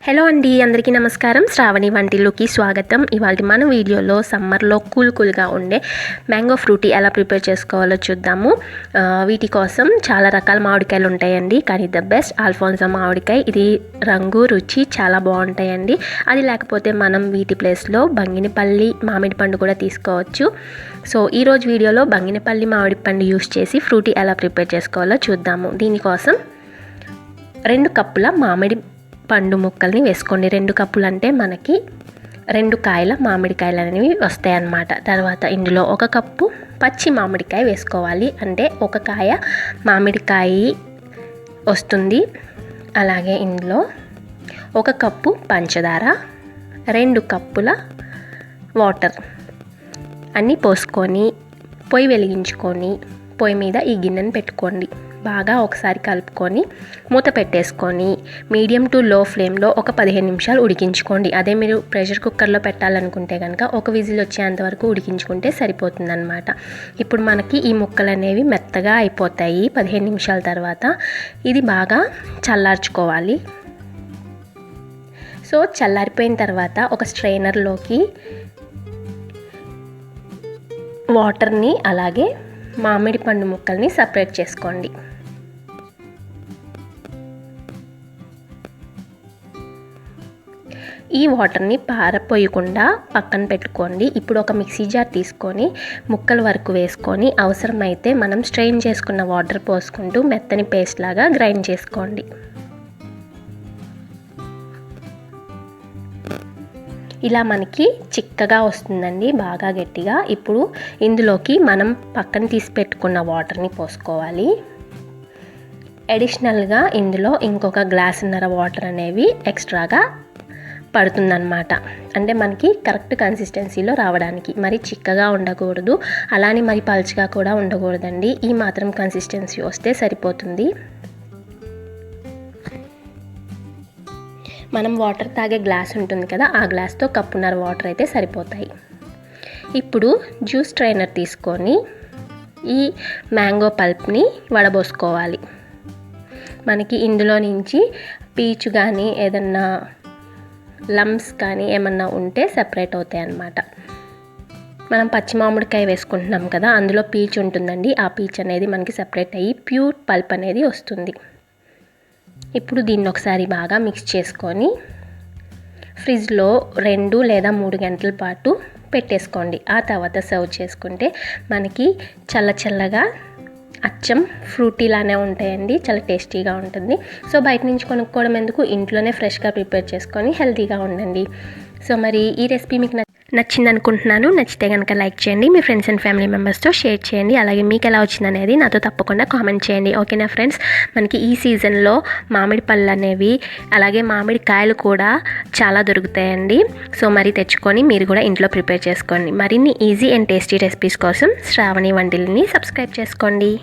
Hello అండి, అందరికీ నమస్కారం. శ్రావణి వంటిల్లోకి స్వాగతం. ఇవాళ మన వీడియోలో సమ్మర్లో కూల్గా ఉండే మ్యాంగో ఫ్రూటీ ఎలా ప్రిపేర్ చేసుకోవాలో చూద్దాము. వీటి కోసం చాలా రకాల మామిడికాయలు ఉంటాయండి, కానీ ద బెస్ట్ ఆల్ఫోన్సా మామిడికాయ. ఇది రంగు రుచి చాలా బాగుంటాయండి. అది లేకపోతే మనం వీటి ప్లేస్లో బంగినపల్లి మామిడి పండు కూడా తీసుకోవచ్చు. సో ఈరోజు వీడియోలో బంగినపల్లి మామిడి పండు యూస్ చేసి ఫ్రూటీ ఎలా ప్రిపేర్ చేసుకోవాలో చూద్దాము. దీనికోసం 2 కప్పుల మామిడి పండు ముక్కల్ని వేసుకోండి. 2 కప్పులు అంటే మనకి 2 కాయల మామిడికాయలు అనేవి వస్తాయి అన్నమాట. తర్వాత ఇందులో 1 కప్పు పచ్చి మామిడికాయ వేసుకోవాలి, అంటే 1 కాయ మామిడికాయ వస్తుంది. అలాగే ఇందులో 1 కప్పు పంచదార, 2 కప్పుల వాటర్ అన్నీ పోసుకొని పొయ్యి వెలిగించుకొని పొయ్యి మీద ఈ గిన్నెను పెట్టుకోండి. బాగా ఒకసారి కలుపుకొని మూత పెట్టేసుకొని మీడియం టు లో ఫ్లేమ్లో ఒక 15 నిమిషాలు ఉడికించుకోండి. అదే మీరు ప్రెషర్ కుక్కర్లో పెట్టాలనుకుంటే కనుక 1 విజిల్ వచ్చేంత వరకు ఉడికించుకుంటే సరిపోతుందన్నమాట. ఇప్పుడు మనకి ఈ ముక్కలు అనేవి మెత్తగా అయిపోతాయి 15 నిమిషాల తర్వాత. ఇది బాగా చల్లార్చుకోవాలి. సో చల్లారిపోయిన తర్వాత ఒక స్ట్రైనర్లోకి వాటర్ని అలాగే మామిడి పండు ముక్కల్ని సపరేట్ చేసుకోండి. ఈ వాటర్ని పారపోయకుండా పక్కన పెట్టుకోండి. ఇప్పుడు ఒక మిక్సీ జార్ తీసుకొని ముక్కల వరకు వేసుకొని అవసరమైతే మనం స్ట్రెయిన్ చేసుకున్న వాటర్ పోసుకుంటూ మెత్తని పేస్ట్ లాగా గ్రైండ్ చేసుకోండి. ఇలా మనకి చిక్కగా వస్తుందండి, బాగా గట్టిగా. ఇప్పుడు ఇందులోకి మనం పక్కన తీసి పెట్టుకున్న వాటర్ని పోసుకోవాలి. అడిషనల్గా ఇందులో ఇంకొక గ్లాసున్నర వాటర్ అనేవి ఎక్స్ట్రాగా పడుతుందన్నమాట. అంటే మనకి కరెక్ట్ కన్సిస్టెన్సీలో రావడానికి. మరి చిక్కగా ఉండకూడదు, అలానే మరి పల్చగా కూడా ఉండకూడదండి. ఈ మాత్రం కన్సిస్టెన్సీ వస్తే సరిపోతుంది. మనం వాటర్ తాగే గ్లాస్ ఉంటుంది కదా, ఆ గ్లాస్తో కప్పున్నర వాటర్ అయితే సరిపోతాయి. ఇప్పుడు జ్యూస్ స్ట్రైనర్ తీసుకొని ఈ మ్యాంగో పల్ప్ని వడబోసుకోవాలి. మనకి ఇందులో నుంచి పీచు కానీ ఏదన్నా లమ్స్ కానీ ఏమన్నా ఉంటే సెపరేట్ అవుతాయి అన్నమాట. మనం పచ్చి మామిడికాయ వేసుకుంటున్నాం కదా, అందులో పీచు ఉంటుందండి. ఆ పీచు అనేది మనకి సెపరేట్ అయ్యి ప్యూర్ పల్ప్ అనేది వస్తుంది. ఇప్పుడు దీన్ని ఒకసారి బాగా మిక్స్ చేసుకొని ఫ్రిడ్జ్లో 2 లేదా 3 గంటల పాటు పెట్టేసుకోండి. ఆ తర్వాత సర్వ్ చేసుకుంటే మనకి చల్లగా అచ్చం ఫ్రూటీలానే ఉంటాయండి. చాలా టేస్టీగా ఉంటుంది. సో బయట నుంచి కొనుక్కోవడం ఎందుకు, ఇంట్లోనే ఫ్రెష్గా ప్రిపేర్ చేసుకొని హెల్తీగా ఉండండి. సో మరి ఈ రెసిపీ మీకు నచ్చింది అనుకుంటున్నాను. నచ్చితే కనుక లైక్ చేయండి, మీ ఫ్రెండ్స్ అండ్ ఫ్యామిలీ మెంబర్స్తో షేర్ చేయండి. అలాగే మీకు ఎలా వచ్చింది అనేది నాతో తప్పకుండా కామెంట్ చేయండి. ఓకేనా ఫ్రెండ్స్? మనకి ఈ సీజన్లో మామిడి పళ్ళు అనేవి అలాగే మామిడి కాయలు కూడా చాలా దొరుకుతాయండి. సో మరి తెచ్చుకొని మీరు కూడా ఇంట్లో ప్రిపేర్ చేసుకోండి. మరిన్ని ఈజీ అండ్ టేస్టీ రెసిపీస్ కోసం శ్రావణి వంటిల్ని సబ్స్క్రైబ్ చేసుకోండి.